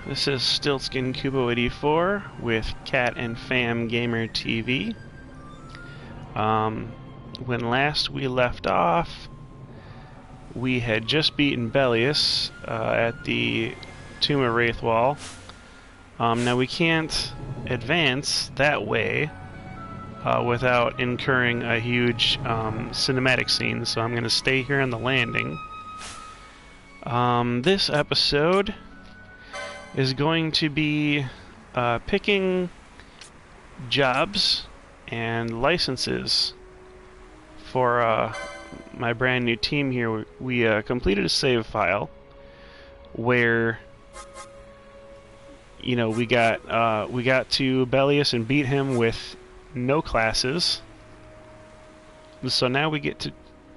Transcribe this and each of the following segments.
This is StiltzkinKupo84 with Cat and Fam Gamer TV. When last we left off, we had just beaten Bellius at the Tomb of Wraithwall. Now we can't advance that way without incurring a huge cinematic scene, so I'm going to stay here on the landing. This episode is going to be picking jobs and licenses for my brand new team here. We completed a save file where, you know, we got to Bellius and beat him with no classes. So now we get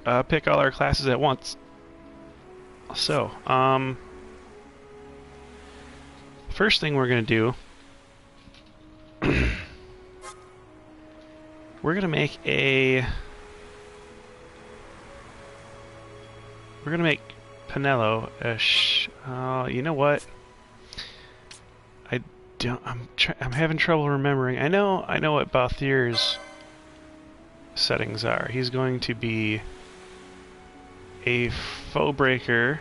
to pick all our classes at once. So, first thing we're going to do, we're going to make Penelo you know what? I'm having trouble remembering. I know what Balthier's settings are. He's going to be a foe breaker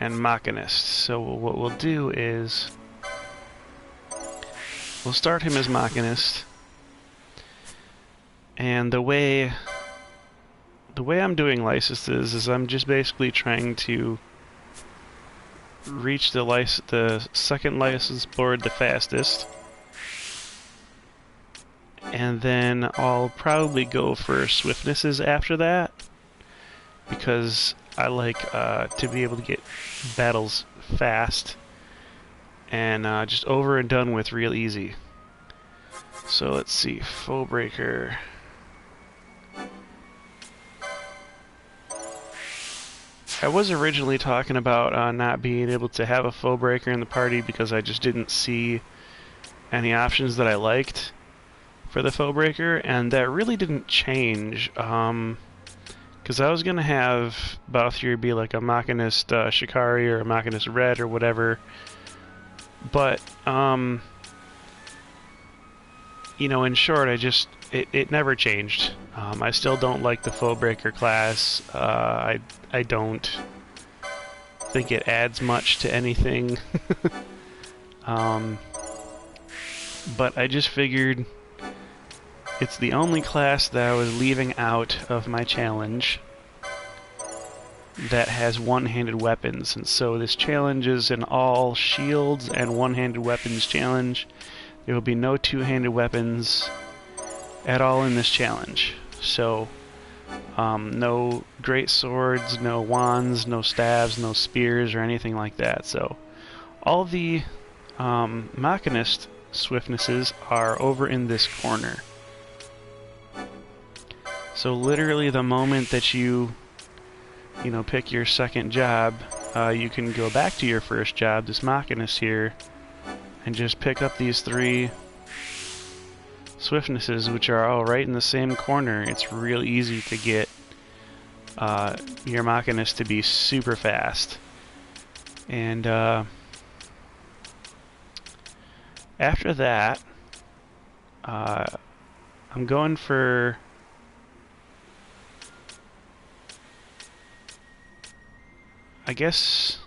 and Machinist. So what we'll do is we'll start him as Machinist, and the way I'm doing licenses is I'm just basically trying to reach the second license board the fastest, and then I'll probably go for swiftnesses after that, because I like to be able to get battles fast and just over and done with real easy. So let's see, foe breaker. I was originally talking about not being able to have a foe breaker in the party because I just didn't see any options that I liked for the foe breaker, and that really didn't change. Because I was going to have Balthier be like a Machinist Shikari or a Machinist Red or whatever. But, you know, in short, it never changed. I still don't like the foe breaker class. I don't think it adds much to anything. But I just figured it's the only class that I was leaving out of my challenge that has one-handed weapons, and so this challenge is an all shields and one-handed weapons challenge. There will be no two-handed weapons at all in this challenge. So, no great swords, no wands, no staves, no spears, or anything like that. So, all the Machinist swiftnesses are over in this corner. So literally the moment that you pick your second job, you can go back to your first job, this Machinist here, and just pick up these three swiftnesses, which are all right in the same corner. It's real easy to get your Machinist to be super fast. And after that, I'm going for I guess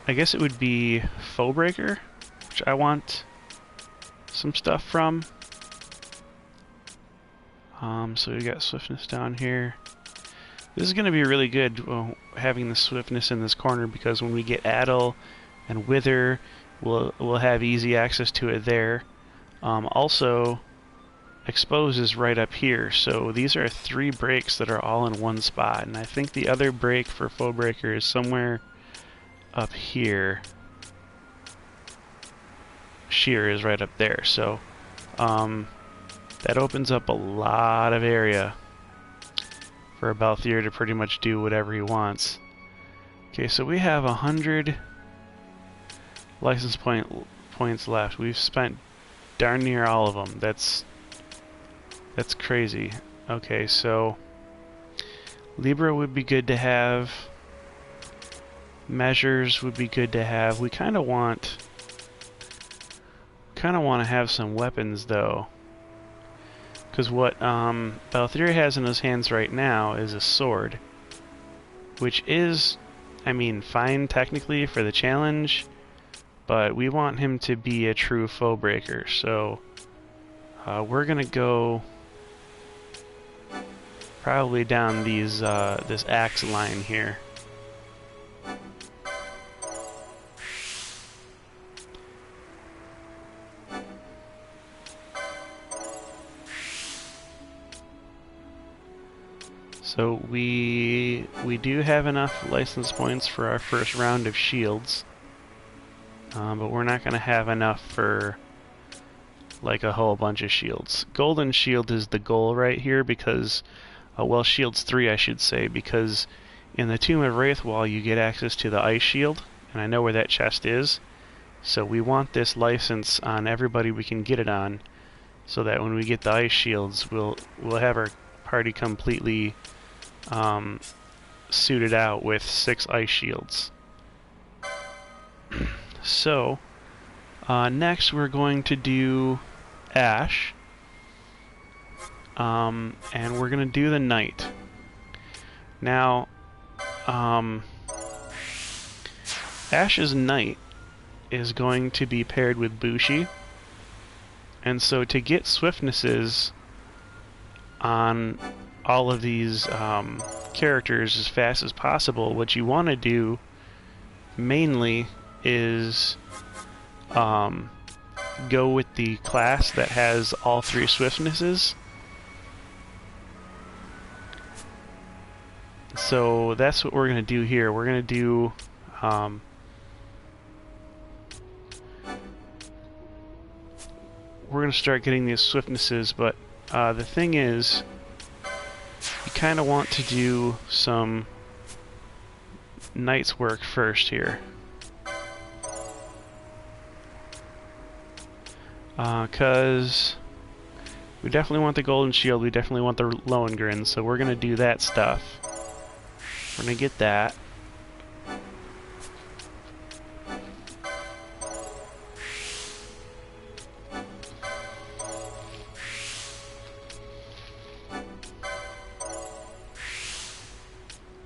it would be foe breaker, which I want some stuff from. So we got swiftness down here. This is going to be really good, having the swiftness in this corner, because when we get Addle and Wither, we'll have easy access to it there. Also, Expose is right up here, so these are three breaks that are all in one spot, and I think the other break for foe breaker is somewhere up here. Sheer is right up there, so that opens up a lot of area for Balthier to pretty much do whatever he wants. Okay, so we have 100 license points left. We've spent darn near all of them. That's crazy. Okay, so Libra would be good to have. Measures would be good to have. We kind of want to have some weapons though, because what Balthier has in his hands right now is a sword, which is, I mean, fine technically for the challenge, but we want him to be a true foe breaker, so we're gonna go probably down these this axe line here. So we do have enough license points for our first round of shields, but we're not going to have enough for like a whole bunch of shields. Golden shield is the goal right here because, well, shields 3 I should say, because in the Tomb of Wraithwall you get access to the ice shield, and I know where that chest is, so we want this license on everybody we can get it on, so that when we get the ice shields we'll have our party completely suited out with 6 ice shields. So, next we're going to do Ash, and we're going to do the Knight. Now, Ash's Knight is going to be paired with Bushi, and so to get swiftnesses on all of these characters as fast as possible, what you want to do mainly is go with the class that has all 3 swiftnesses. So that's what we're going to do here. We're going to do we're going to start getting these swiftnesses, but the thing is, you kind of want to do some knight's work first here. Because we definitely want the golden shield, we definitely want the Lohengrin, so we're going to do that stuff. We're going to get that.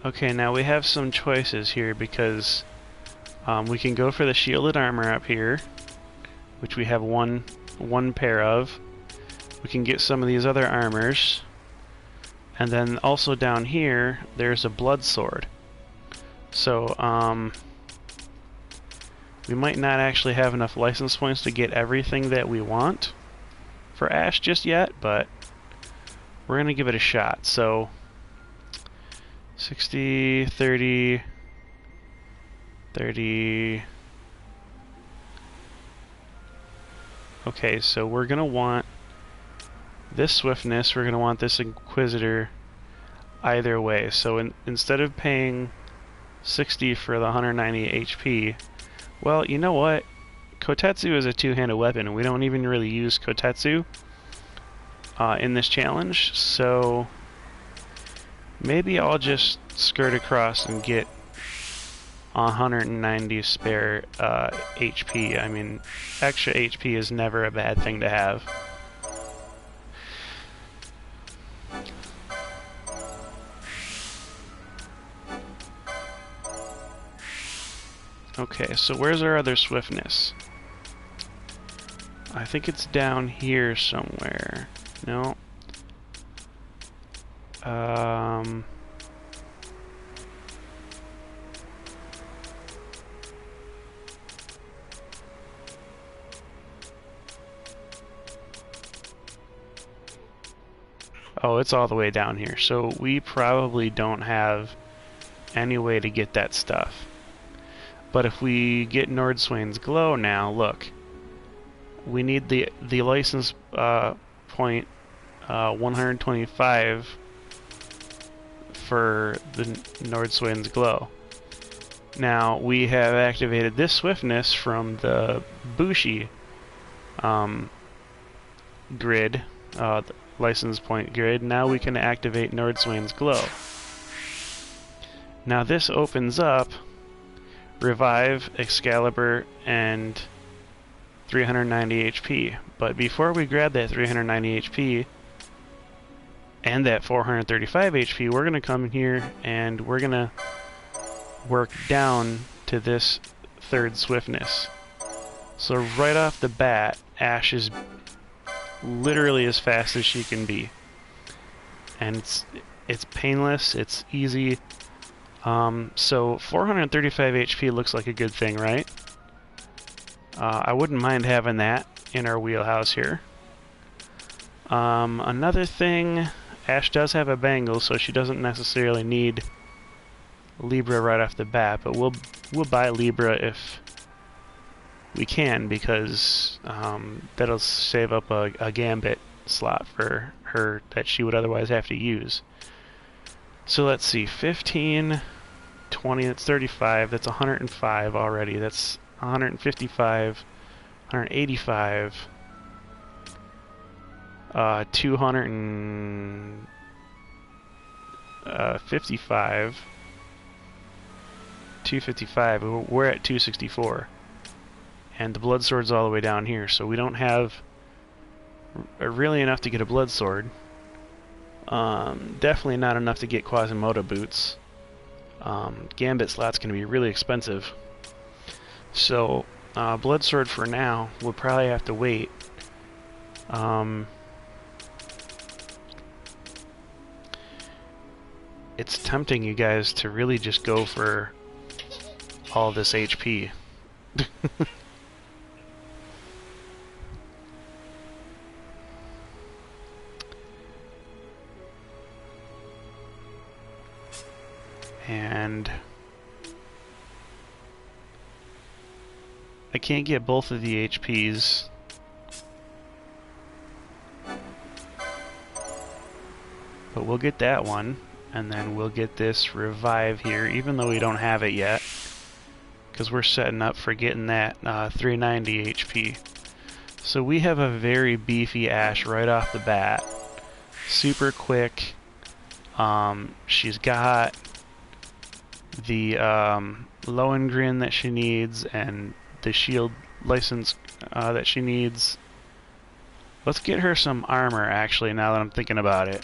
Okay, now we have some choices here because we can go for the shielded armor up here, which we have one pair of. We can get some of these other armors, and then also down here there's a blood sword. So we might not actually have enough license points to get everything that we want for Ash just yet, but we're gonna give it a shot. So 60, 30, 30. Okay, so we're going to want this swiftness, we're going to want this Inquisitor either way. So instead of paying 60 for the 190 HP, well, you know what? Kotetsu is a two-handed weapon, and we don't even really use Kotetsu in this challenge, so maybe I'll just skirt across and get 190 spare HP. I mean, extra HP is never a bad thing to have. Okay, so where's our other swiftness? I think it's down here somewhere. No. Oh, it's all the way down here. So we probably don't have any way to get that stuff. But if we get Nordswain's Glow now, look. We need the license point 125 for the Nordswain's Glow. Now we have activated this swiftness from the Bushi grid, the license point grid. Now we can activate Nordswain's Glow. Now this opens up Revive, Excalibur, and 390 HP. But before we grab that 390 HP and that 435 HP, we're going to come here and we're going to work down to this third swiftness. So right off the bat, Ash is literally as fast as she can be. And it's painless, it's easy. So 435 HP looks like a good thing, right? I wouldn't mind having that in our wheelhouse here. Another thing, Ash does have a bangle, so she doesn't necessarily need Libra right off the bat, but we'll buy Libra if we can, because that'll save up a Gambit slot for her that she would otherwise have to use. So let's see, 15, 20, that's 35, that's 105 already, that's 155, 185, 255, 255, we're at 264. And the blood sword's all the way down here, so we don't have really enough to get a blood sword. Definitely not enough to get Quasimodo boots. Gambit slot's going to be really expensive. So, blood sword for now, we'll probably have to wait. It's tempting, you guys, to really just go for all this HP. And I can't get both of the HPs. But we'll get that one, and then we'll get this revive here, even though we don't have it yet, because we're setting up for getting that 390 HP. So we have a very beefy Ash right off the bat. Super quick. She's got the Lohengrin that she needs and the shield license that she needs. Let's get her some armor, actually, now that I'm thinking about it.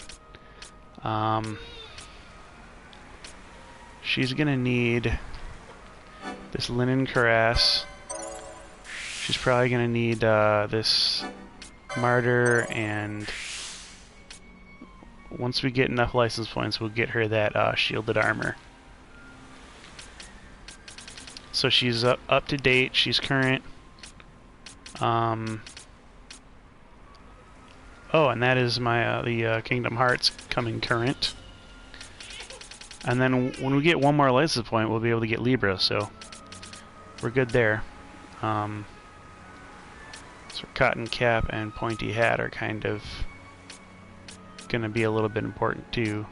She's gonna need this linen cuirass. She's probably gonna need this martyr, and once we get enough license points, we'll get her that shielded armor. So she's up to date, she's current. Oh, and that is my the Kingdom Hearts coming current. And then when we get one more license point, we'll be able to get Libra, so we're good there. So Cotton Cap and Pointy Hat are kind of gonna be a little bit important too.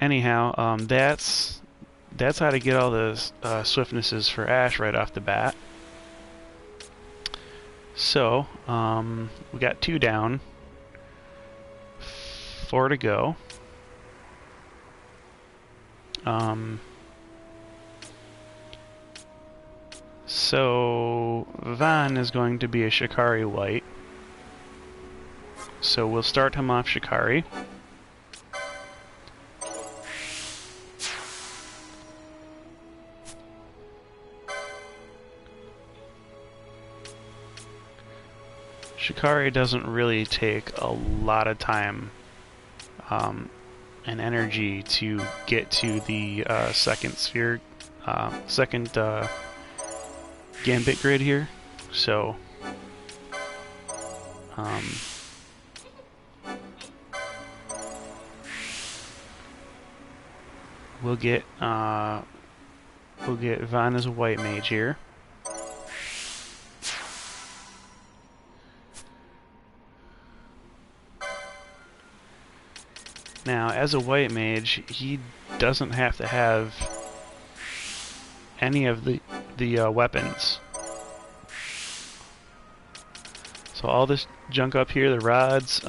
Anyhow, that's how to get all the swiftnesses for Ash right off the bat. So, we got 2 down, 4 to go. So, Van is going to be a Shikari White. So we'll start him off Shikari. Shikari doesn't really take a lot of time and energy to get to the second sphere, second Gambit grid here, so we'll get Van as a white mage here. Now, as a white mage, he doesn't have to have any of the weapons. So all this junk up here, the rods,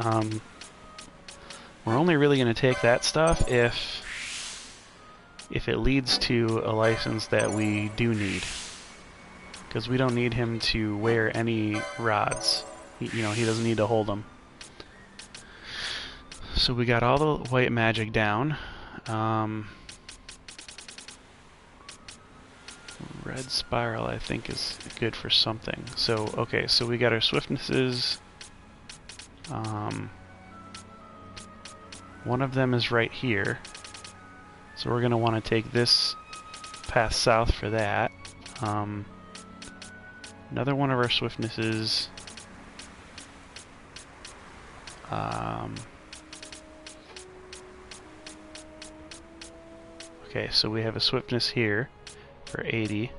we're only really going to take that stuff if if it leads to a license that we do need. Because we don't need him to wear any rods. You know, he doesn't need to hold them. So we got all the white magic down. Red spiral, I think, is good for something. So, okay, so we got our swiftnesses. One of them is right here. So we're going to want to take this path south for that. Another one of our swiftnesses. Okay, so we have a swiftness here for 80.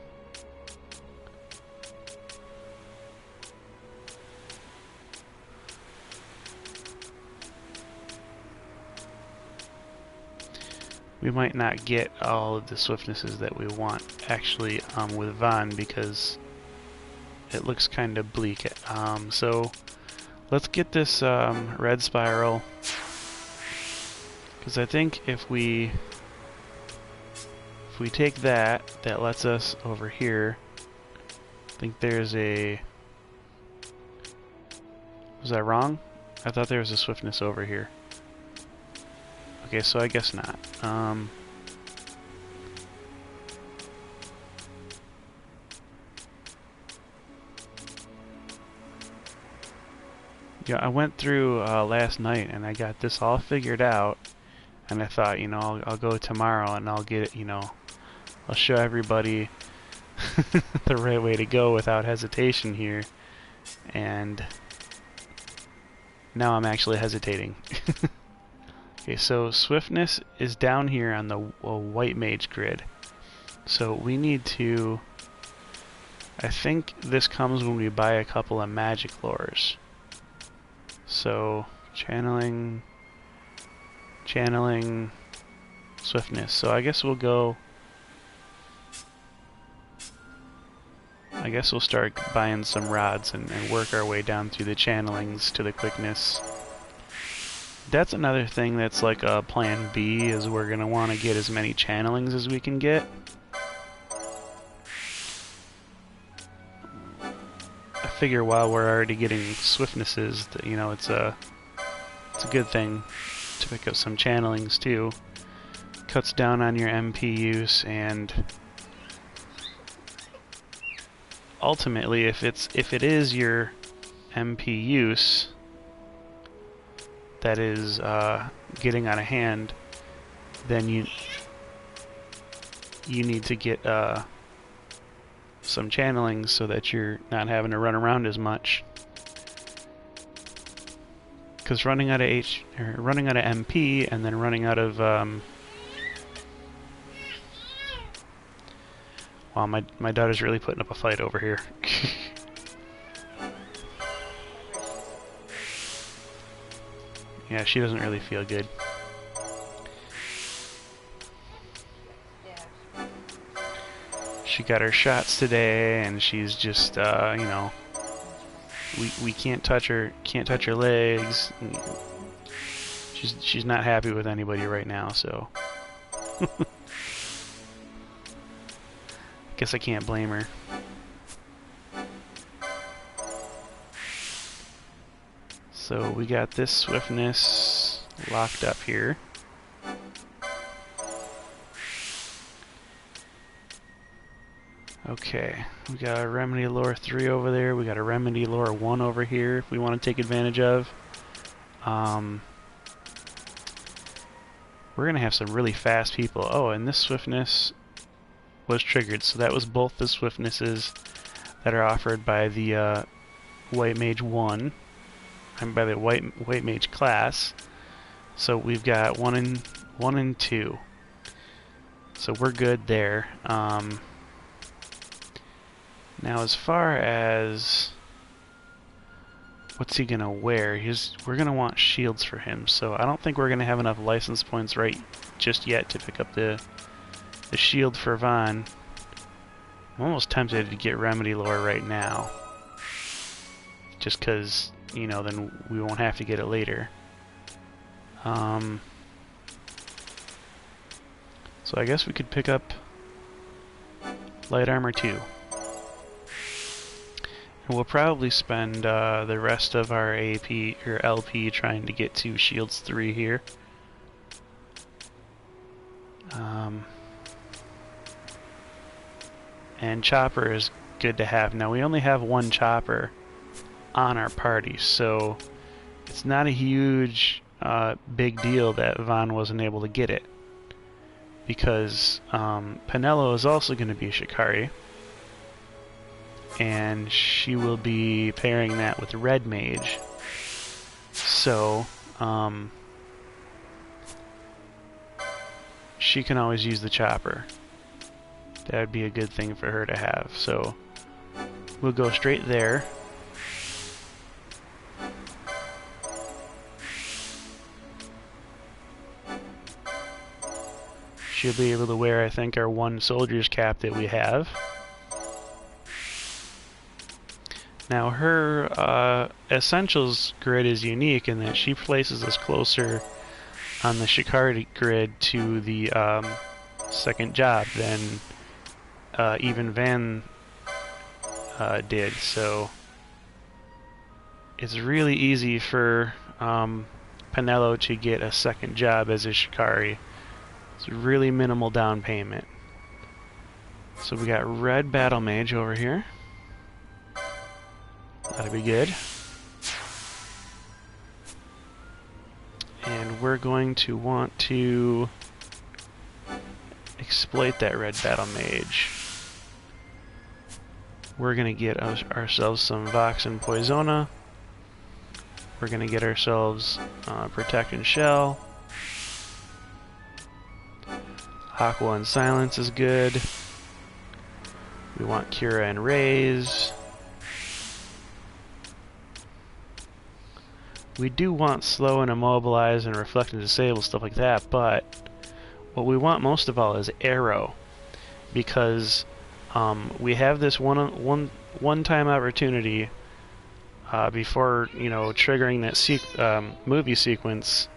We might not get all of the swiftnesses that we want actually with Von because it looks kind of bleak. So let's get this red spiral, because I think if we take that, that lets us over here. I think there's a... Was I wrong? I thought there was a swiftness over here. Okay, so I guess not. Yeah, I went through last night and I got this all figured out, and I thought, you know, I'll go tomorrow and I'll get it, you know, I'll show everybody the right way to go without hesitation here, and now I'm actually hesitating. Okay, so swiftness is down here on the white mage grid. So we need to... I think this comes when we buy a couple of magic lures. So, channeling, swiftness. So I guess we'll go... I guess we'll start buying some rods and work our way down through the channelings to the quickness. That's another thing that's like a plan B, is we're going to want to get as many channelings as we can get. I figure while we're already getting swiftnesses, that, you know, it's a good thing to pick up some channelings too. Cuts down on your MP use, and ultimately, if it is your MP use that is getting out of hand, then you need to get some channelings so that you're not having to run around as much. Because running out of MP and then running out of wow, my daughter's really putting up a fight over here. Yeah, she doesn't really feel good. She got her shots today, and she's just, you know, we can't touch her legs. She's not happy with anybody right now, so guess I can't blame her. So we got this swiftness locked up here. Okay, we got a Remedy Lore 3 over there. We got a Remedy Lore 1 over here if we want to take advantage of. We're going to have some really fast people. Oh, and this swiftness was triggered. So that was both the swiftnesses that are offered by the White Mage 1. And by the White Mage class. So we've got 1 and 2. So we're good there. Now, as far as what's he gonna wear, we're gonna want shields for him. So I don't think we're gonna have enough license points right just yet to pick up the shield for Von. I'm almost tempted to get Remedy Lore right now, just because, you know, then we won't have to get it later. So So I guess we could pick up light armor 2. And we'll probably spend the rest of our AP or LP trying to get to shields 3 here. And chopper is good to have. Now we only have one chopper on our party, so it's not a huge big deal that Vaughn wasn't able to get it, because Penelo is also going to be a Shikari, and she will be pairing that with Red Mage. So she can always use the chopper. That would be a good thing for her to have. So we'll go straight there. She'll be able to wear, I think, our one soldier's cap that we have. Now her Essentials grid is unique in that she places us closer on the Shikari grid to the second job than even Van did. So it's really easy for Penelo to get a second job as a Shikari. It's really minimal down payment. So we got Red Battle Mage over here. That'll be good. And we're going to want to exploit that Red Battle Mage. We're going to get ourselves some Vox and Poisona. We're going to get ourselves Protect and Shell. Aqua and Silence is good. We want Cura and Raise. We do want Slow and Immobilize and Reflect and Disable, stuff like that, but what we want most of all is Arrow, because we have this one-time opportunity before, you know, triggering that movie sequence,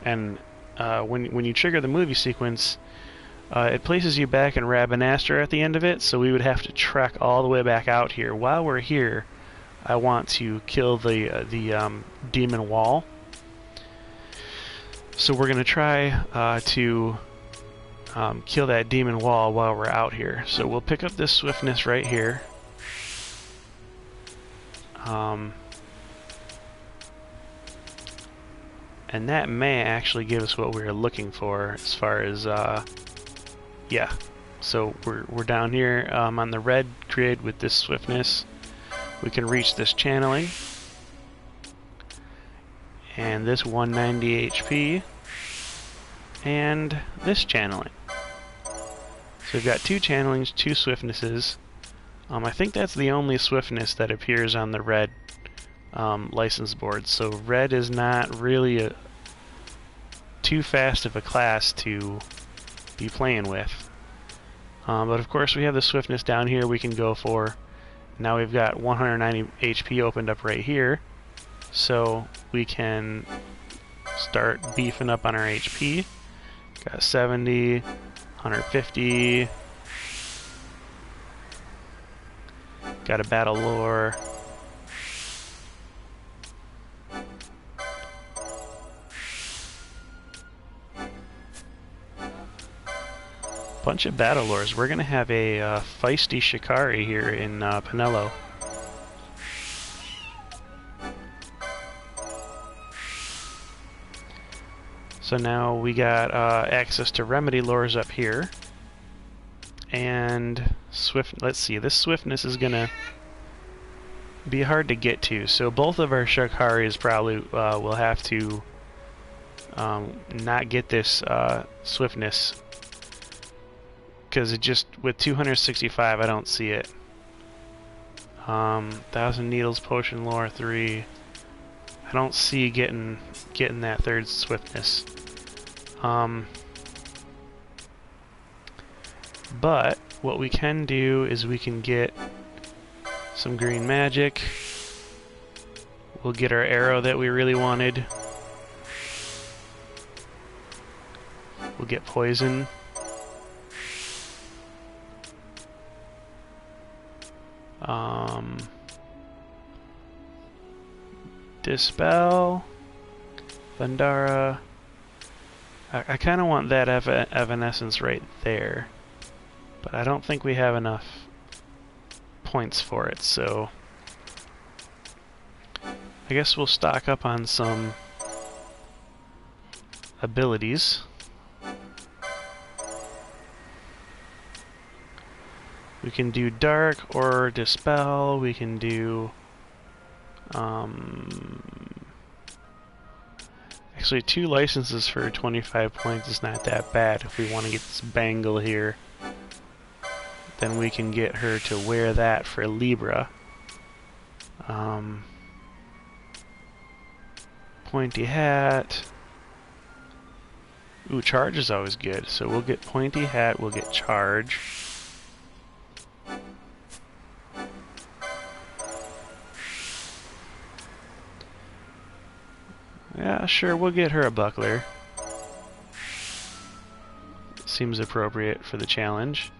and when you trigger the movie sequence, it places you back in Rabanastre at the end of it, so we would have to trek all the way back out here. While we're here, I want to kill the demon wall. So we're going to try to kill that demon wall while we're out here. So we'll pick up this swiftness right here. And that may actually give us what we were looking for as far as yeah. So we're down here on the red grid with this swiftness. We can reach this channeling and this 190 HP and this channeling. So we've got 2 channelings, 2 swiftnesses. I think that's the only swiftness that appears on the red license board. So red is not really too fast of a class to be playing with. But of course we have the swiftness down here we can go for. Now we've got 190 HP opened up right here, so we can start beefing up on our HP. Got 70, 150. Got a battle lore. Bunch of battle lores. We're gonna have a feisty Shikari here in Penelo. So now we got access to remedy lores up here, and let's see, this swiftness is gonna be hard to get to. So both of our Shikaris probably will have to not get this swiftness. Because it just, with 265, I don't see it. 1,000 Needles, Potion Lore 3. I don't see getting that third swiftness. But what we can do is we can get some green magic. We'll get our arrow that we really wanted. We'll get poison. Dispel, Thundara. I kind of want that Evanescence right there, but I don't think we have enough points for it, so I guess we'll stock up on some abilities. We can do Dark or Dispel. We can do actually 2 licenses for 25 points is not that bad. If we want to get this bangle here, then we can get her to wear that for Libra. Pointy hat. Ooh, charge is always good. So we'll get pointy hat, we'll get charge. Yeah, sure, we'll get her a buckler. Seems appropriate for the challenge.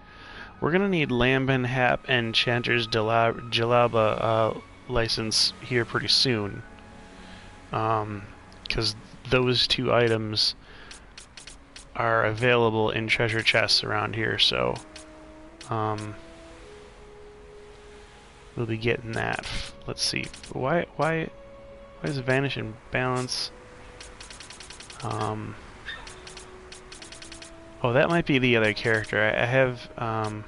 We're gonna need Lambin, Hap, and Chanter's Jalaba license here pretty soon. Because those 2 items are available in treasure chests around here, so we'll be getting that. Let's see. Why does it vanish in balance? Oh, that might be the other character. I have an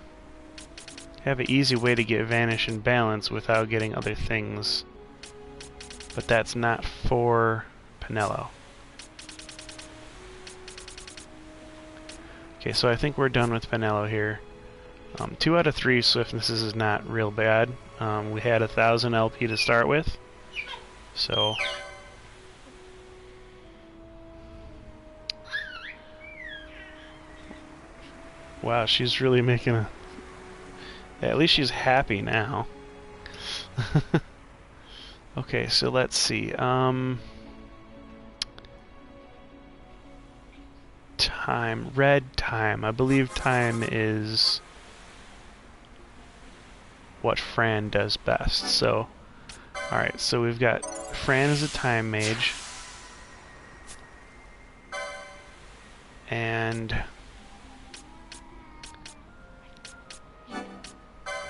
easy way to get vanish in balance without getting other things, but that's not for Penelo. Okay, so I think we're done with Penelo here. 2 out of 3 swiftnesses is not real bad. We had 1,000 LP to start with, so wow, she's really making a... At least she's happy now. Okay, so let's see. Time. Red time. I believe time is what Fran does best. So, alright, so we've got Fran as a time mage. And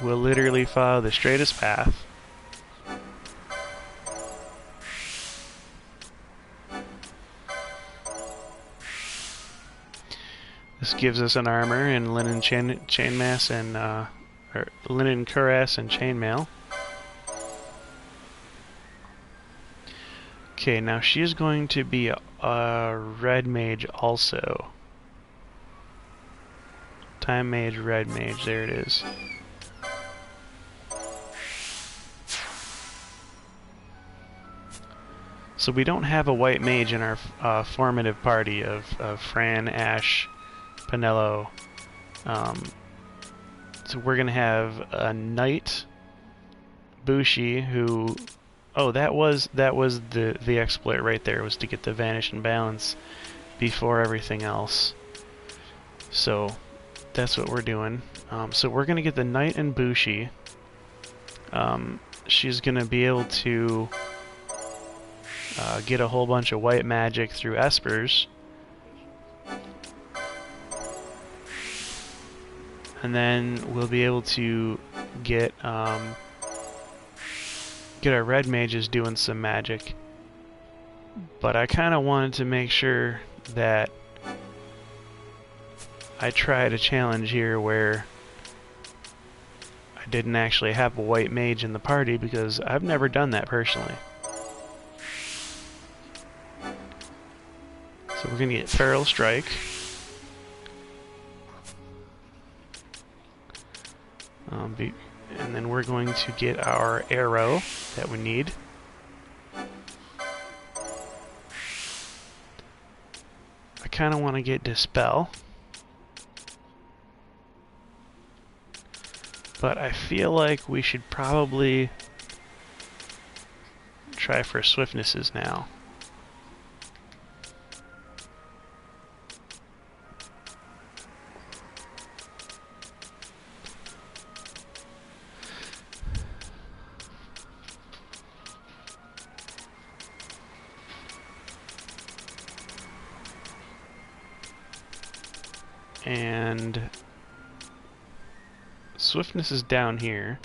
we'll literally follow the straightest path. This gives us an armor and linen chainmail and or linen cuirass and chainmail. Okay, now she's going to be a red mage also. Time mage, red mage, there it is. So we don't have a white mage in our formative party of Fran, Ash, Penelo. So we're gonna have a knight, Bushi, who... Oh, that was the exploit right there, was to get the vanish and balance before everything else. So that's what we're doing. So we're gonna get the knight and Bushi. She's gonna be able to get a whole bunch of white magic through espers. And then we'll be able to get our red mages doing some magic. But I kind of wanted to make sure that I tried a challenge here where I didn't actually have a white mage in the party, because I've never done that personally. So we're going to get Feral Strike. And then we're going to get our arrow that we need. I kind of want to get Dispel. But I feel like we should probably try for Swiftnesses now. And swiftness is down here.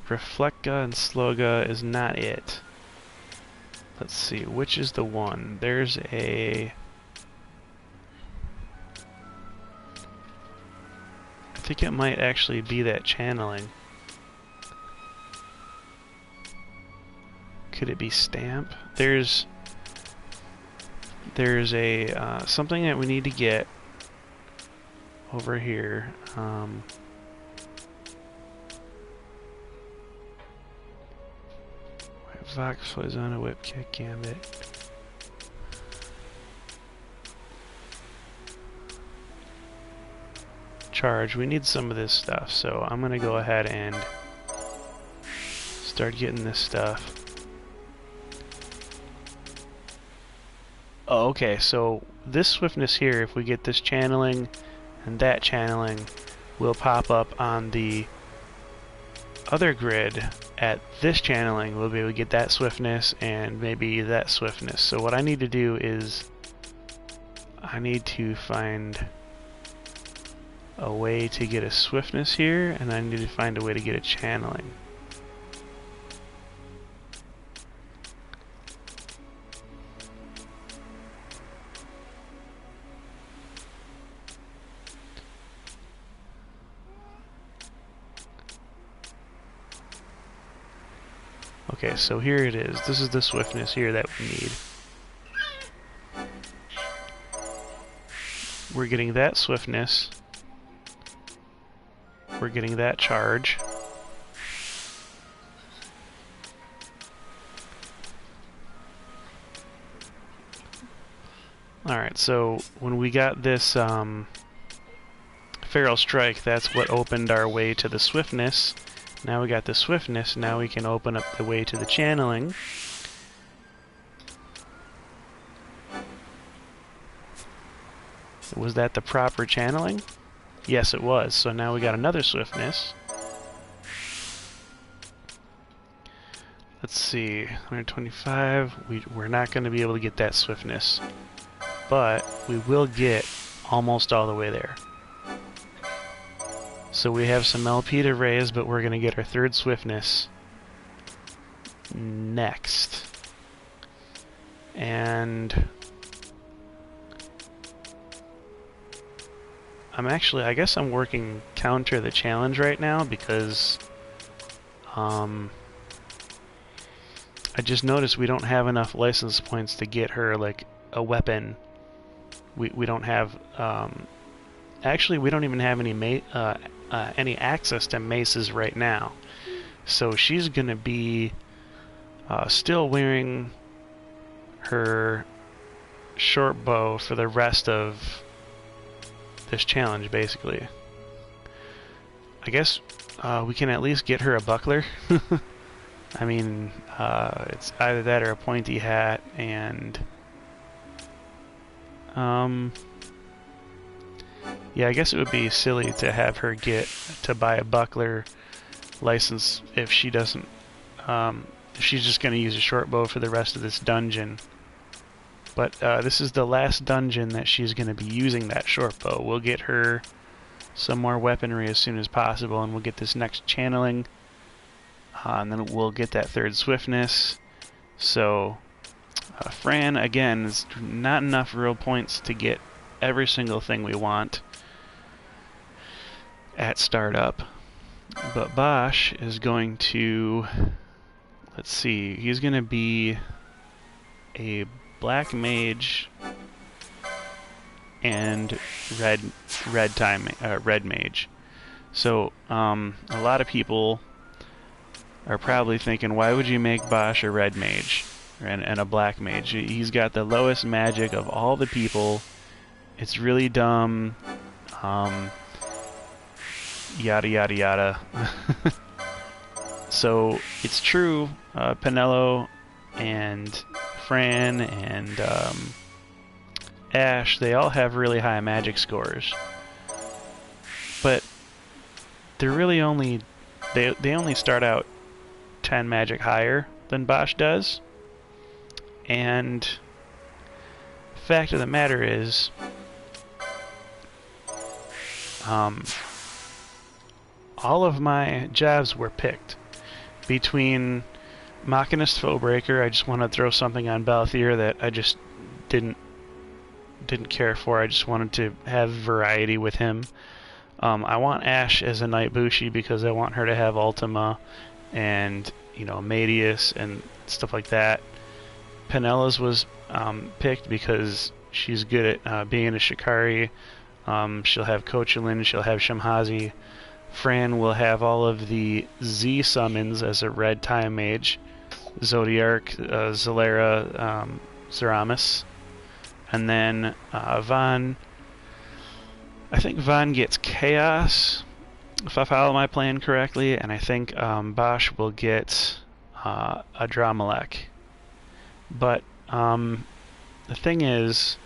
Reflecga and Sloga is not it. Let's see, which is the one? There's a... I think it might actually be that channeling. Could it be Stamp? There's a something that we need to get over here. Vox was on a whip kick gambit. Charge. We need some of this stuff, so I'm gonna go ahead and start getting this stuff. Oh, okay, so this swiftness here, if we get this channeling and that channeling, will pop up on the other grid. At this channeling, we'll be able to get that swiftness and maybe that swiftness. So what I need to do is I need to find a way to get a swiftness here, and I need to find a way to get a channeling. Okay, so here it is. This is the swiftness here that we need. We're getting that swiftness. We're getting that charge. Alright, so when we got this Feral Strike, that's what opened our way to the swiftness. Now we got the swiftness, now we can open up the way to the channeling. Was that the proper channeling? Yes, it was. So now we got another swiftness. Let's see, 125. We're not going to be able to get that swiftness, but we will get almost all the way there. So we have some LP to raise, but we're going to get our third swiftness next. And I guess I'm working counter the challenge right now because I just noticed we don't have enough license points to get her like a weapon. We don't have actually we don't even have any access to maces right now. So she's gonna be still wearing her short bow for the rest of this challenge, basically. I guess we can at least get her a buckler. I mean, it's either that or a pointy hat, and yeah, I guess it would be silly to have her buy a buckler license if she doesn't, if she's just going to use a short bow for the rest of this dungeon. But this is the last dungeon that she's going to be using that short bow. We'll get her some more weaponry as soon as possible, and we'll get this next channeling, and then we'll get that third swiftness. So Fran, again, is not enough real points to get every single thing we want at startup. But Bosch is going to, let's see, he's going to be a black mage and red mage. So a lot of people are probably thinking, why would you make Bosch a red mage and a black mage? He's got the lowest magic of all the people. It's really dumb. Yada yada yada. So it's true, Penelo and Fran and Ash, they all have really high magic scores, but they're really only they only start out 10 magic higher than Bosch does, and fact of the matter is, all of my jobs were picked. Between Machinist Foebreaker, I just want to throw something on Balthier that I just didn't care for. I just wanted to have variety with him. I want Ashe as a Night Bushi because I want her to have Ultima and, you know, Medius and stuff like that. Penella's was picked because she's good at being a Shikari. She'll have Kochilin, she'll have Shamhazi. Fran will have all of the Z summons as a red time mage. Zodiark, Zalera, Zeramis. And then Von, I think Von gets Chaos, if I follow my plan correctly, and I think Bosch will get a Dramalek. But the thing is,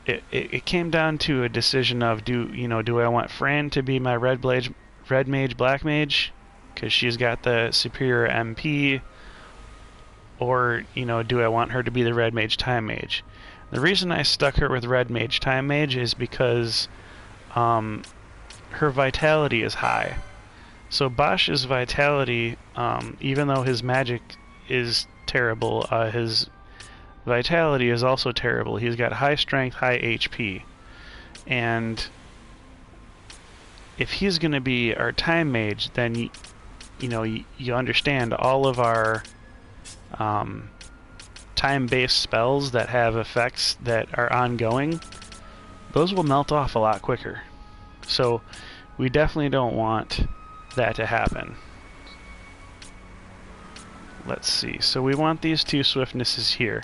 it came down to a decision of do I want Fran to be my red mage, black mage, because she's got the superior MP, or do I want her to be the red mage time mage? The reason I stuck her with red mage time mage is because her vitality is high. So Bosch's vitality, even though his magic is terrible, his vitality is also terrible. He's got high strength, high HP. And if he's going to be our time mage, then you understand all of our time-based spells that have effects that are ongoing, those will melt off a lot quicker. So we definitely don't want that to happen. Let's see. So we want these two swiftnesses here.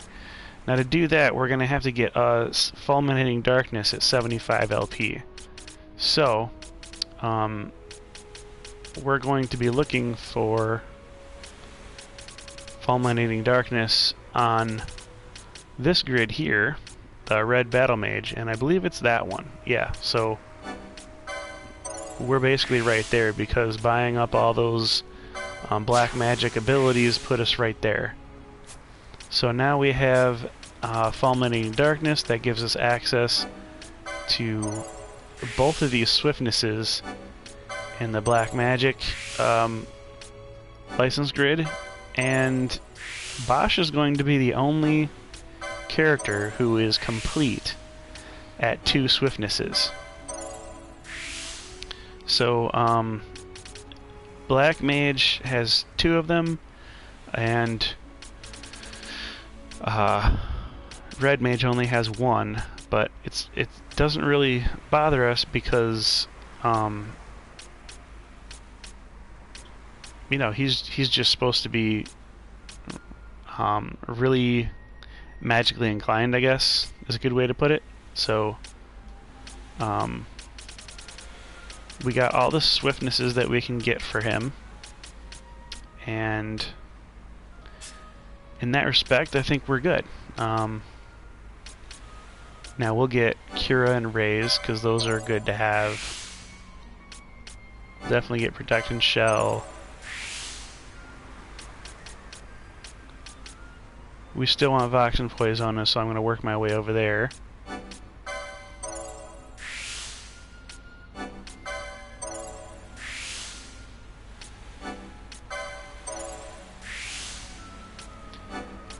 Now to do that, we're going to have to get Fulminating Darkness at 75 LP. So we're going to be looking for Fulminating Darkness on this grid here, the red battle mage, and I believe it's that one. Yeah, so we're basically right there because buying up all those black magic abilities put us right there. So now we have Fulminating Darkness that gives us access to both of these swiftnesses in the black magic license grid, and Bosch is going to be the only character who is complete at 2 swiftnesses. So black mage has 2 of them, and red mage only has 1, but it doesn't really bother us because he's just supposed to be really magically inclined, I guess is a good way to put it. So we got all the swiftnesses that we can get for him, and in that respect I think we're good. Now we'll get Cura and Raise because those are good to have. Definitely get Protect and Shell. We still want Vox and Poisonous, so I'm going to work my way over there.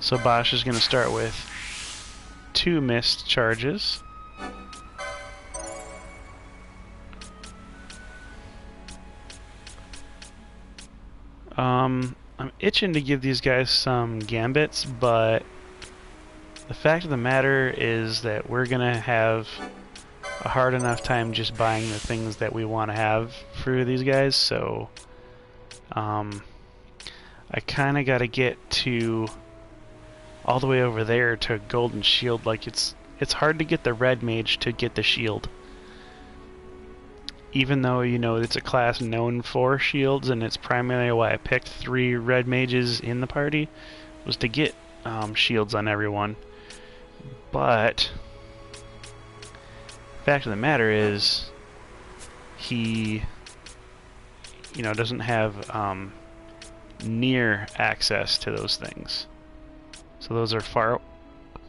So Bosch is going to start with 2 mist charges. I'm itching to give these guys some gambits, but the fact of the matter is that we're gonna have a hard enough time just buying the things that we want to have for these guys, so I kinda gotta get to all the way over there to Golden Shield. Like it's hard to get the red mage to get the shield. Even though, it's a class known for shields, and it's primarily why I picked 3 red mages in the party, was to get shields on everyone. But the fact of the matter is, he, doesn't have near access to those things. So those are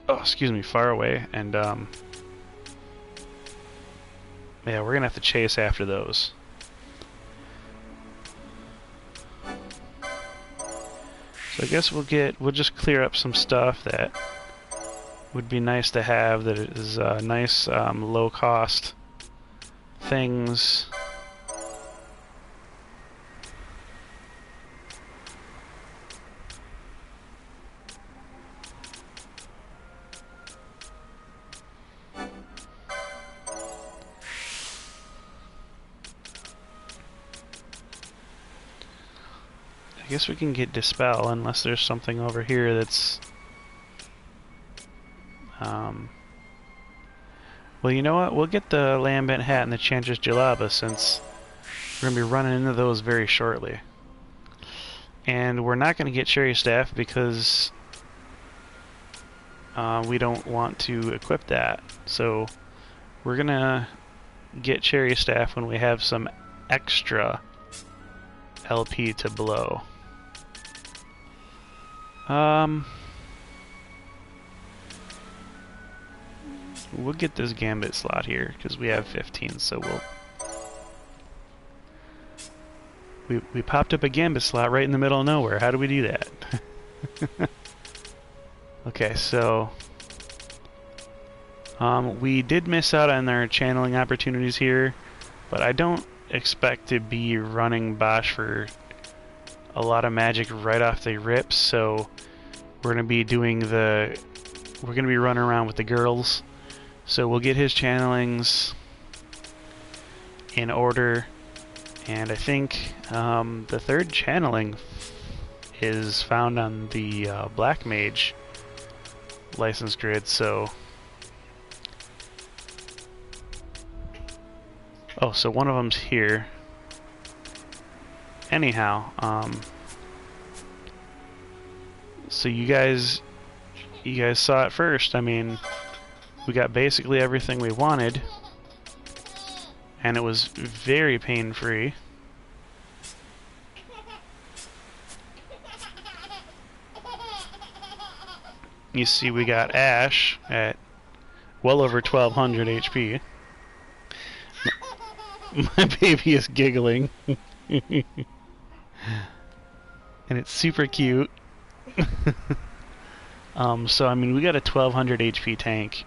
oh, excuse me, far away, and yeah, we're gonna have to chase after those. So I guess we'll just clear up some stuff that would be nice to have, that is nice low cost things. I guess we can get Dispel unless there's something over here that's well, you know what? We'll get the Lambent Hat and the Chantress Jalaba, since we're going to be running into those very shortly. And we're not going to get Cherry Staff because we don't want to equip that. So we're going to get Cherry Staff when we have some extra LP to blow. We'll get this Gambit slot here because we have 15, so we popped up a Gambit slot right in the middle of nowhere. How do we do that? Okay, so we did miss out on our channeling opportunities here, but I don't expect to be running Bosch for a lot of magic right off the rip, so we're gonna be running around with the girls. So we'll get his channelings in order, and I think the third channeling is found on the Black Mage license grid, so... Oh, so one of them's here. Anyhow, so you guys saw it first. I mean, we got basically everything we wanted, and it was very pain-free. You see, we got Ash at well over 1200 HP. My baby is giggling. And it's super cute. So, I mean, we got a 1200 HP tank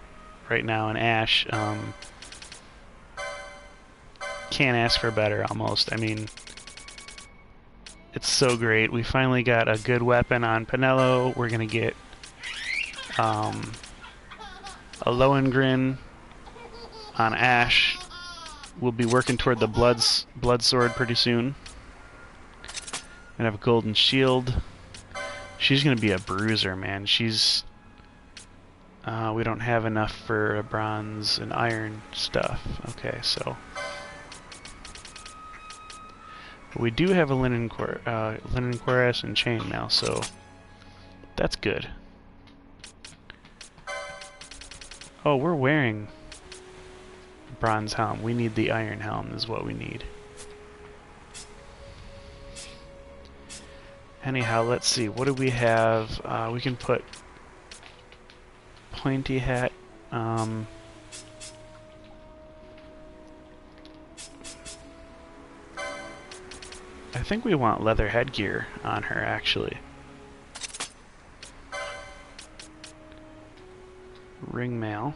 right now, and Ash can't ask for better, almost. I mean, it's so great. We finally got a good weapon on Penelo. We're gonna get a Lohengrin on Ash. We'll be working toward the blood sword pretty soon. Gonna have a golden shield. She's gonna be a bruiser, man. She's we don't have enough for bronze and iron stuff. Okay, so but we do have a linen cuirass and chainmail, so that's good. Oh, we're wearing bronze helm. We need the iron helm is what we need. Anyhow, let's see. What do we have? We can put pointy hat. I think we want leather headgear on her, actually. Ring mail.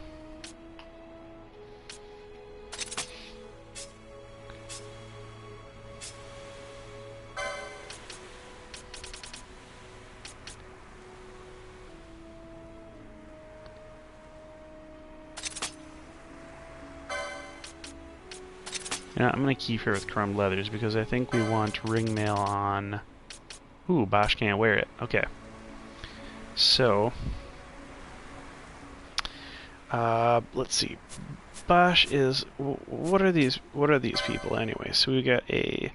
Yeah, I'm gonna keep her with chromed leathers because I think we want ring mail on... Ooh, Bosch can't wear it. Okay. So... let's see. Bosch is... What are these people anyway? So we got a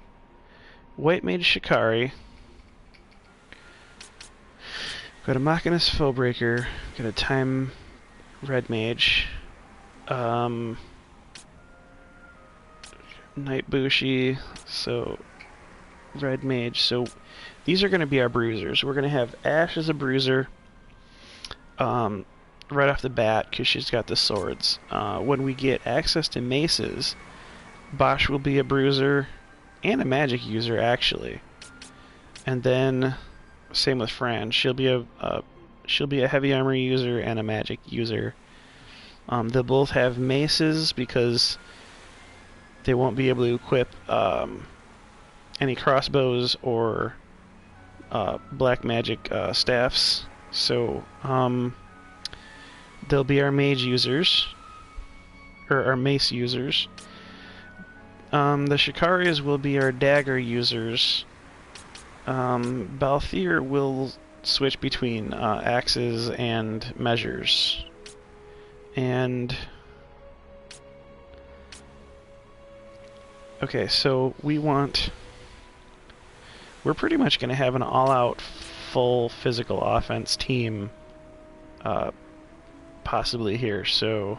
White Mage Shikari. Got a Machinist Foebreaker. Got a Time Red Mage. Night Bushi, so Red Mage. So these are going to be our bruisers. We're going to have Ash as a bruiser, right off the bat because she's got the swords. When we get access to maces, Bosch will be a bruiser and a magic user actually. And then same with Fran. She'll be a heavy armor user and a magic user. They'll both have maces because they won't be able to equip any crossbows or black magic staffs. So they'll be our mage users, or our mace users. The Shikarias will be our dagger users. Balthier will switch between axes and measures. And okay, so we're pretty much going to have an all-out full physical offense team possibly here, so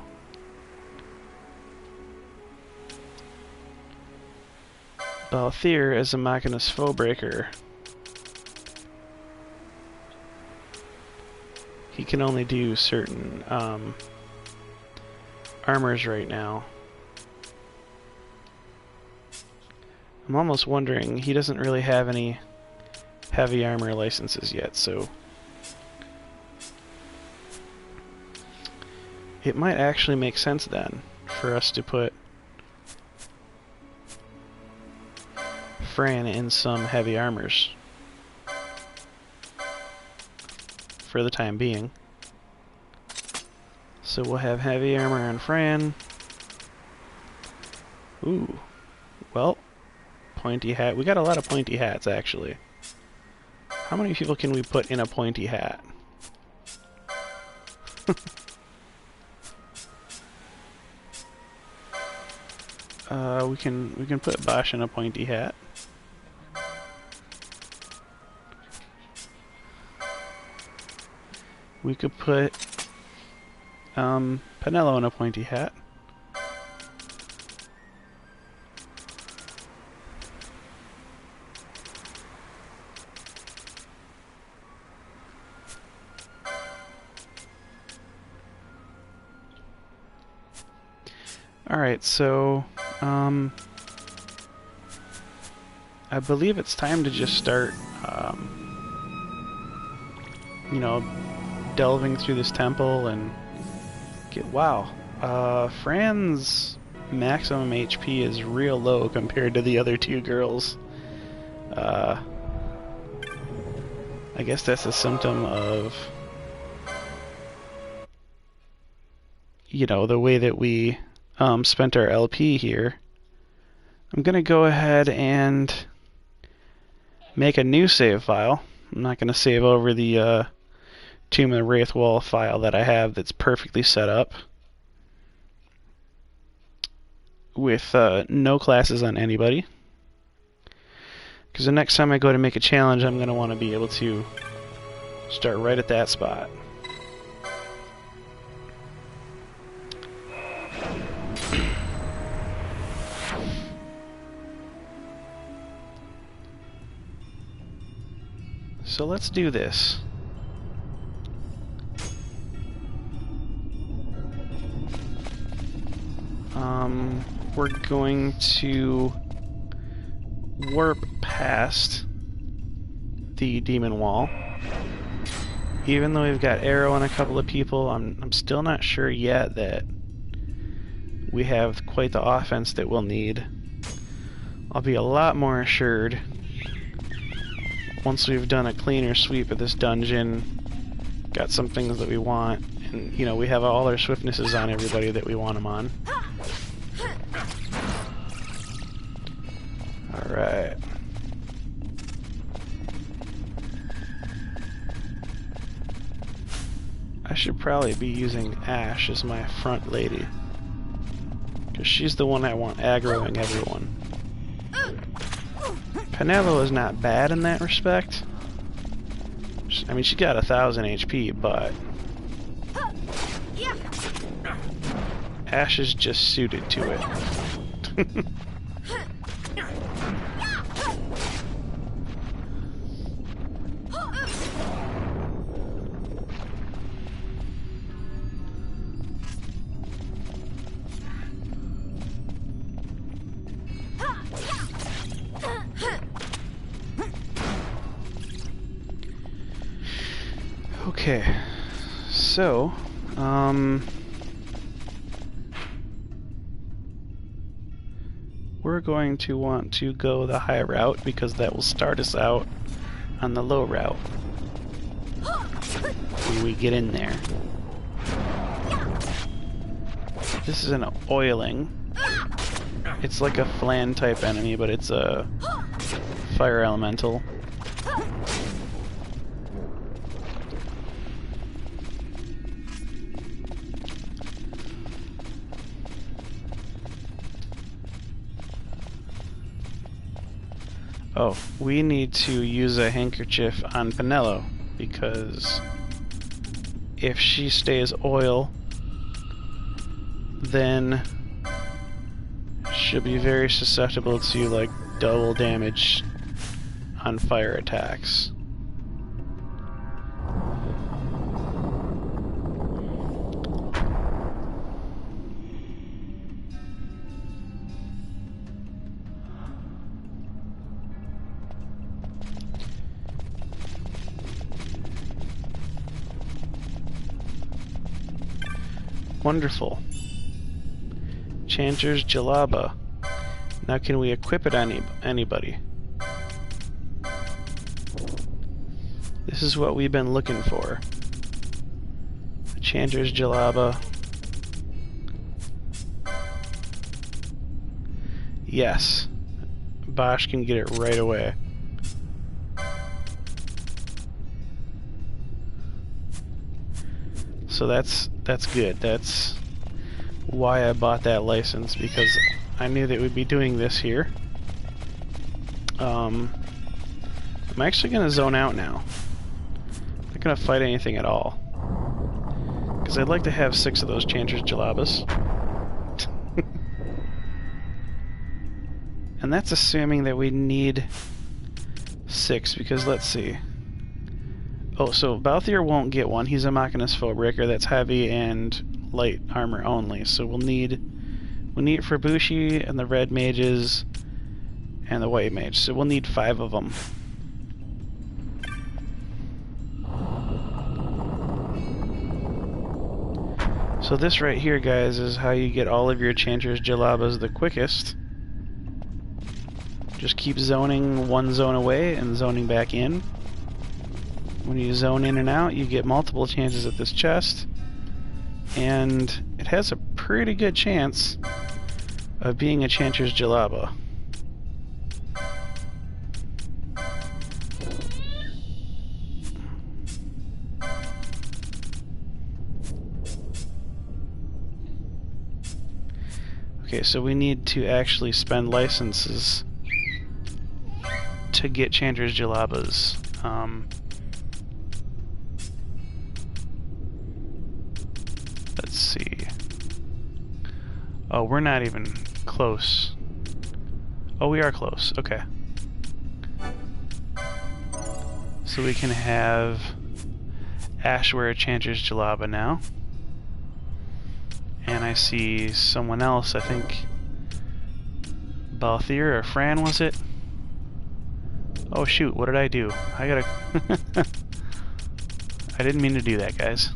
Balthier as a Machinus Foebreaker. He can only do certain armors right now. I'm almost wondering, he doesn't really have any heavy armor licenses yet, so it might actually make sense then for us to put Fran in some heavy armors for the time being. So we'll have heavy armor on Fran. Ooh. Well, pointy hat. We got a lot of pointy hats, actually. How many people can we put in a pointy hat? We can put Bosch in a pointy hat. We could put Penello in a pointy hat. Alright, so I believe it's time to just start you know, delving through this temple and get... Wow. Fran's maximum HP is real low compared to the other two girls. I guess that's a symptom of, you know, the way that we spent our LP here. I'm gonna go ahead and make a new save file. I'm not gonna save over the Tomb of the Wraithwall file that I have that's perfectly set up with no classes on anybody, because the next time I go to make a challenge I'm going to want to be able to start right at that spot. So let's do this. We're going to warp past the demon wall. Even though we've got arrow on a couple of people, I'm still not sure yet that we have quite the offense that we'll need. I'll be a lot more assured once we've done a cleaner sweep of this dungeon, got some things that we want, and you know, we have all our swiftnesses on everybody that we want them on. Alright. I should probably be using Ash as my front lady, because she's the one I want aggroing everyone. Penello is not bad in that respect. I mean, she got 1,000 HP, but Ash is just suited to it. Okay, so, we're going to want to go the high route because that will start us out on the low route when we get in there. This is an oiling. It's like a flan type enemy, but it's a fire elemental. Oh, we need to use a handkerchief on Pinello, because if she stays oil, then she'll be very susceptible to, like, double damage on fire attacks. Wonderful. Chanter's Jalaba. Now can we equip it on anybody? This is what we've been looking for. Chanter's Jalaba. Yes. Bosch can get it right away. So that's good. That's why I bought that license, because I knew that we'd be doing this here. I'm actually going to zone out now. I'm not going to fight anything at all, because I'd like to have 6 of those Chanter's Jalabas. And that's assuming that we need 6, because let's see. Oh, so Balthier won't get one. He's a Machinist Foebreaker that's heavy and light armor only. So we'll need it for Bushi and the red mages and the white mage. So we'll need 5 of them. So this right here, guys, is how you get all of your Chanter's Jalabas the quickest. Just keep zoning one zone away and zoning back in. When you zone in and out, you get multiple chances at this chest, and it has a pretty good chance of being a Chanter's Jalaba. Okay, so we need to actually spend licenses to get Chanter's Jalabas. Let's see. Oh, we're not even close. Oh, we are close. Okay. So we can have Ash wear a Chanter's Jalaba now. And I see someone else, I think Balthier or Fran, was it? Oh shoot, what did I do? I gotta... I didn't mean to do that, guys.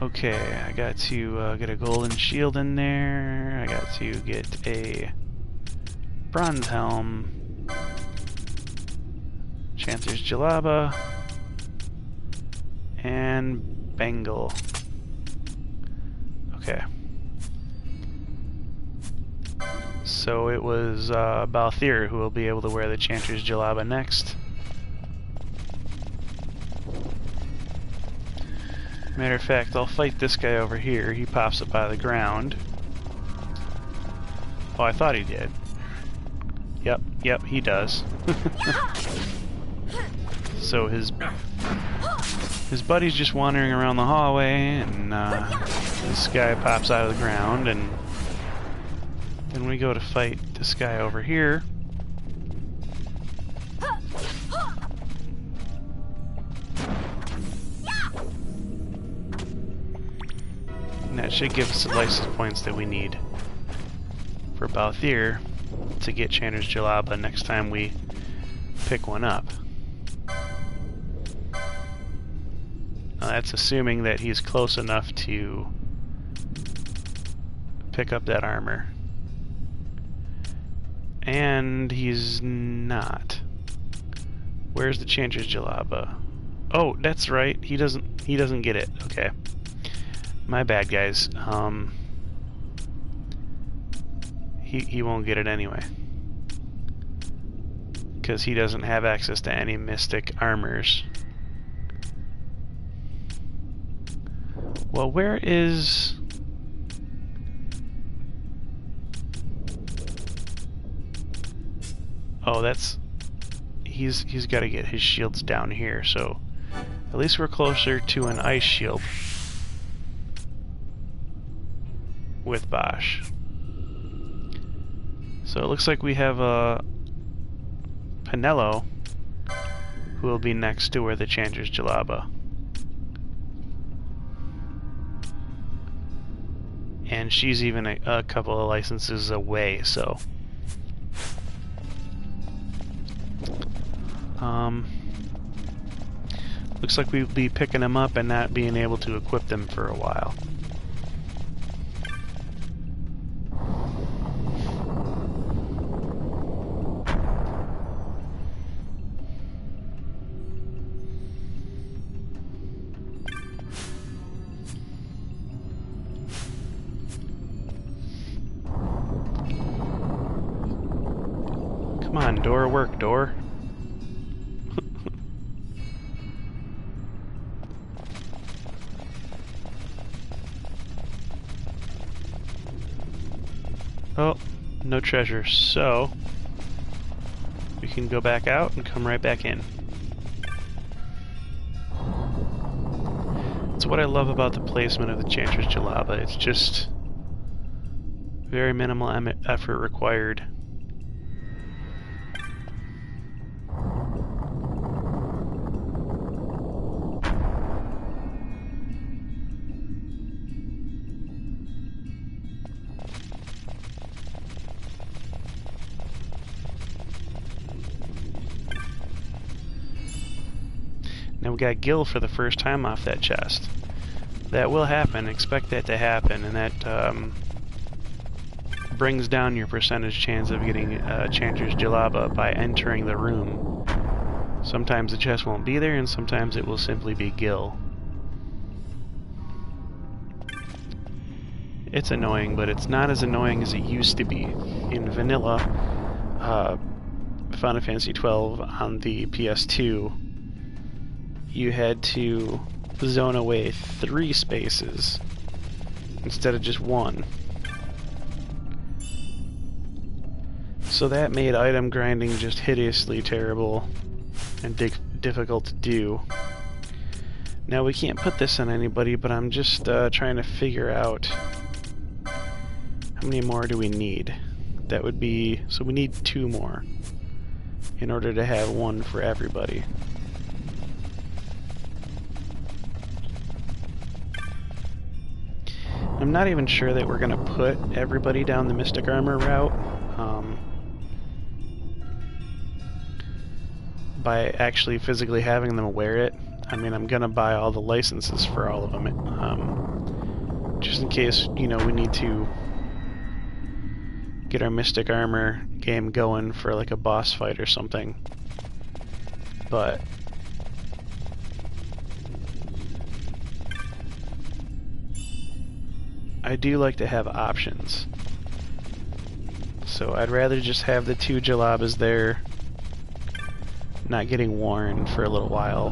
Okay, I got to get a golden shield in there. I got to get a bronze helm. Chanter's Jalaba. And Bengal. Okay. So it was Balthier who will be able to wear the Chanter's Jalaba next. Matter of fact, I'll fight this guy over here. He pops up out of the ground. Oh, I thought he did. Yep, he does. So his buddy's just wandering around the hallway, and this guy pops out of the ground, and then we go to fight this guy over here. And that should give us the license points that we need for Balthier to get Chanter's Jalaba next time we pick one up. that's assuming that he's close enough to pick up that armor. And he's not. Where's the Chanter's Jalaba? Oh, that's right. He doesn't get it. Okay. My bad, guys. He won't get it anyway. Because he doesn't have access to any mystic armors. Well, where is... Oh, that's... He's got to get his shields down here, so... At least we're closer to an ice shield. With Bosch. So it looks like we have a... Penelo, who will be next to where the Chanter's Jalaba. And she's even a couple of licenses away, so... Looks like we'll be picking them up and not being able to equip them for a while. Come on, door, work, door. Oh, no treasure, so we can go back out and come right back in. That's what I love about the placement of the Chanter's Jalaba. It's just very minimal effort required. Now we got Gil for the first time off that chest. That will happen, expect that to happen, and that brings down your percentage chance of getting Chanter's Jalaba by entering the room. Sometimes the chest won't be there, and sometimes it will simply be Gil. It's annoying, but it's not as annoying as it used to be. In vanilla Final Fantasy XII on the PS2, you had to zone away 3 spaces instead of just 1. So that made item grinding just hideously terrible and difficult to do. Now we can't put this on anybody, but I'm just trying to figure out how many more do we need. That would be... so we need 2 more in order to have 1 for everybody. I'm not even sure that we're going to put everybody down the Mystic Armor route by actually physically having them wear it. I mean, I'm going to buy all the licenses for all of them, just in case, you know, we need to get our Mystic Armor game going for like a boss fight or something. But I do like to have options. So I'd rather just have the 2 Jalabas there, not getting worn for a little while.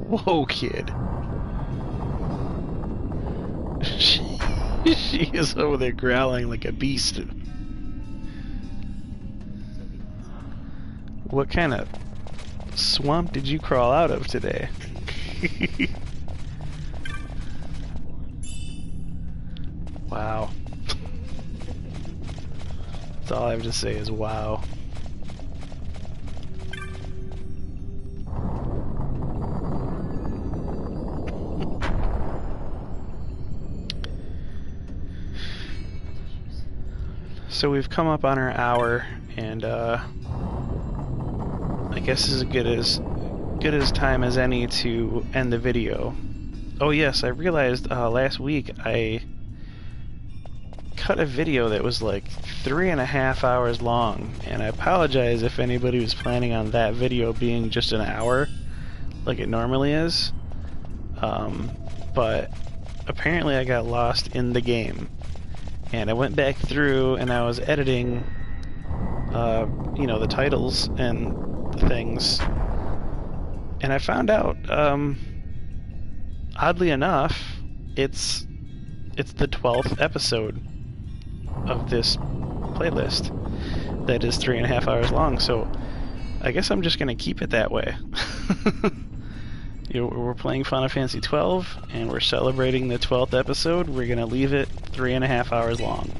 Whoa, kid. She is over there growling like a beast. What kind of swamp did you crawl out of today? Wow. That's all I have to say is wow. So we've come up on our hour, and I guess this is as good as time as any to end the video. Oh yes, I realized last week I cut a video that was like 3.5 hours long, and I apologize if anybody was planning on that video being just an hour like it normally is, but apparently I got lost in the game, and I went back through and I was editing you know, the titles and the things, and I found out oddly enough it's the 12th episode of this playlist that is 3.5 hours long, so I guess I'm just gonna keep it that way. You know, we're playing Final Fantasy 12 and we're celebrating the 12th episode. We're gonna leave it 3.5 hours long.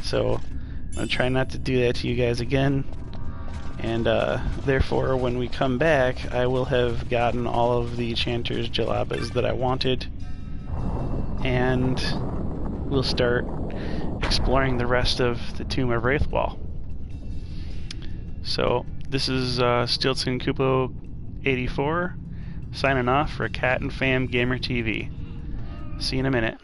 So I'm gonna try not to do that to you guys again, and therefore when we come back I will have gotten all of the Chanter's Jalabas that I wanted, and we'll start exploring the rest of the Tomb of Wraithwall. So this is StiltzkinKupo84 signing off for Cat and Fam Gamer TV. See you in a minute.